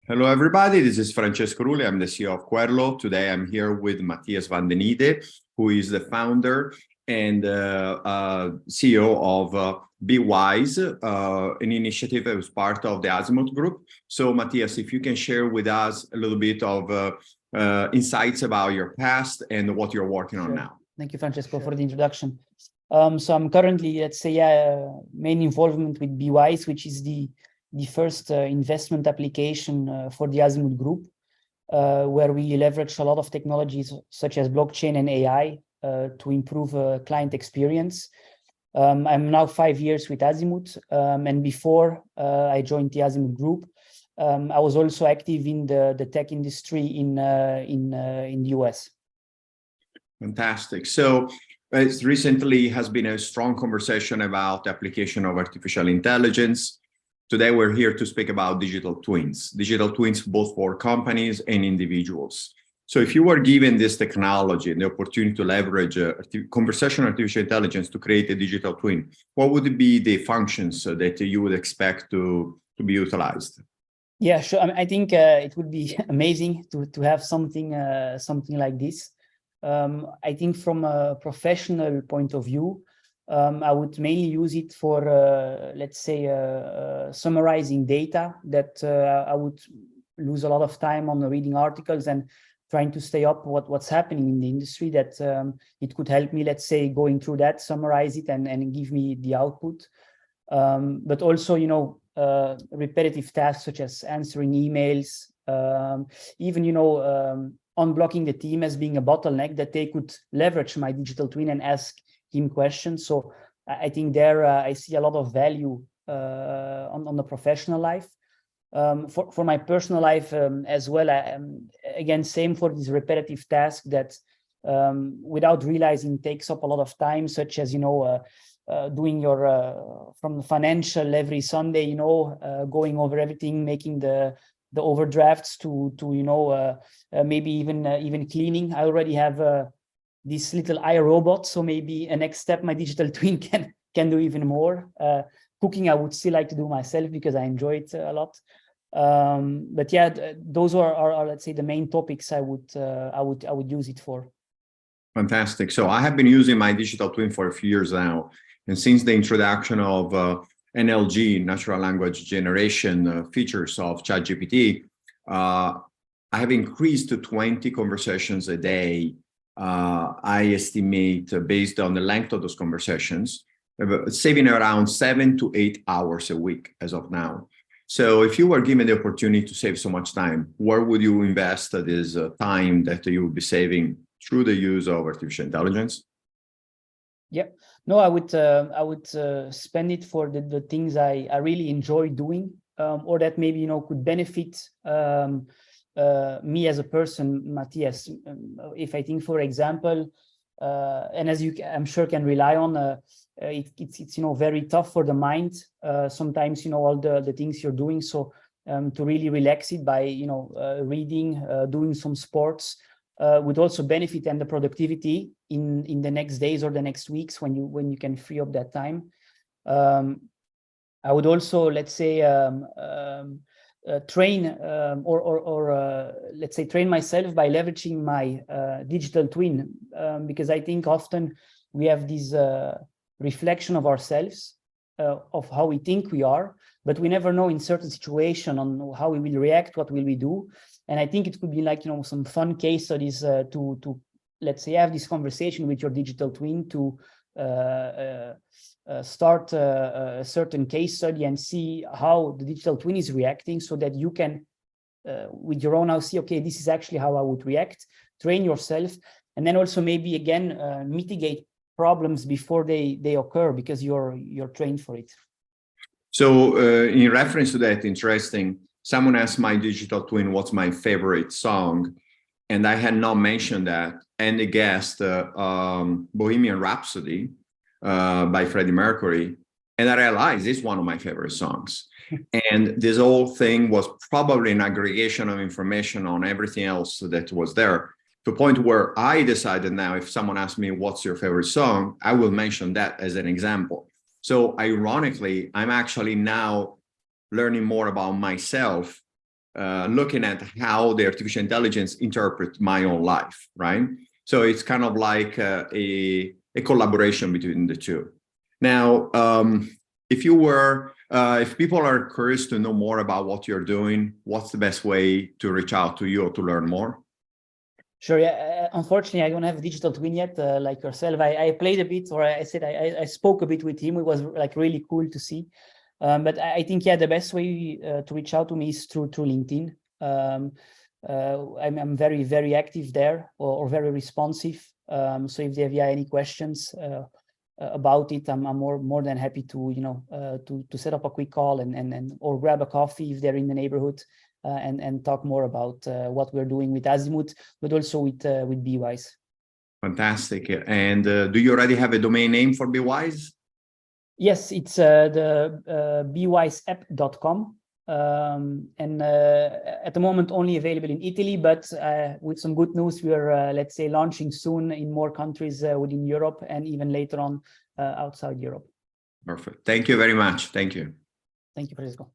Hello, everybody. This is Francesco Rulli. I'm the CEO of Querlo. Today, I'm here with Matthias van den Eede, who is the founder and CEO of Be Wise, an initiative that was part of the Azimuth Group. So, Matthias, if you can share with us a little bit of insights about your past and what you're working on now. Thank you, Francesco, for the introduction. So I'm currently, main involvement with Be Wise, which is the first investment application for the Azimuth Group, where we leverage a lot of technologies such as blockchain and AI to improve client experience. I'm now 5 years with Azimuth, and before I joined the Azimuth Group, I was also active in the tech industry in the US. Fantastic. So recently has been a strong conversation about the application of artificial intelligence. Today, we're here to speak about digital twins both for companies and individuals. So if you were given this technology and the opportunity to leverage conversational artificial intelligence to create a digital twin, what would be the functions that you would expect to be utilized? Yeah, sure. I think it would be amazing to have something like this. I think from a professional point of view, I would mainly use it for, summarizing data that I would lose a lot of time on reading articles and trying to stay up what's happening in the industry, that it could help me, going through that, summarize it and give me the output. But also, repetitive tasks such as answering emails, even, unblocking the team as being a bottleneck, that they could leverage my digital twin and ask him questions. So I think there I see a lot of value on the professional life. For my personal life as well, again, same for this repetitive task that without realizing takes up a lot of time, such as, doing your from the financial every Sunday, going over everything, making the overdrafts to maybe even cleaning. I already have this little iRobot, so maybe a next step my digital twin can do even more. Cooking I would still like to do myself because I enjoy it a lot. But yeah, those are let's say the main topics I would use it for. Fantastic. So I have been using my digital twin for a few years now, and since the introduction of NLG, natural language generation features of ChatGPT, I have increased to 20 conversations a day. I estimate, based on the length of those conversations, saving around 7 to 8 hours a week as of now. So if you were given the opportunity to save so much time, where would you invest this time that you would be saving through the use of artificial intelligence? Yeah, no, I would spend it for the things I really enjoy doing, or that maybe could benefit me as a person, Matthias. If I think, for example, and as you I'm sure can rely on, it's very tough for the mind sometimes, all the things you're doing. So to really relax it by reading, doing some sports, would also benefit and the productivity in the next days or the next weeks when you can free up that time. I would also, train train myself by leveraging my digital twin, because I think often we have this reflection of ourselves, of how we think we are, but we never know in certain situation on how we will react, what will we do. And I think it could be like, some fun case studies to let's say have this conversation with your digital twin to start a certain case study and see how the digital twin is reacting, so that you can, with your own eyes, see, okay, this is actually how I would react, train yourself, and then also maybe again mitigate problems before they occur because you're trained for it. So in reference to that, interesting, someone asked my digital twin what's my favorite song, and I had not mentioned that, and they guessed Bohemian Rhapsody by Freddie Mercury, and I realized it's one of my favorite songs. And this whole thing was probably an aggregation of information on everything else that was there, to a point where I decided now, if someone asks me what's your favorite song, I will mention that as an example. So ironically, I'm actually now learning more about myself looking at how the artificial intelligence interprets my own life, right? So it's kind of like a collaboration between the two. Now, if people are curious to know more about what you're doing, what's the best way to reach out to you or to learn more? Sure. Yeah. Unfortunately, I don't have a digital twin yet, like yourself. I played a bit, or I said I spoke a bit with him. It was like really cool to see. But I think, yeah, the best way to reach out to me is through LinkedIn. I'm very, very active there, or very responsive. So if they have any questions about it, I'm more than happy to to set up a quick call and or grab a coffee if they're in the neighborhood, and talk more about what we're doing with Azimuth, but also with BeWise. Fantastic. And do you already have a domain name for BeWise? Yes, it's the bewiseapp.com. And at the moment only available in Italy, but with some good news, we are, let's say, launching soon in more countries within Europe, and even later on outside Europe. Perfect. Thank you very much. Thank you. Thank you, Francisco.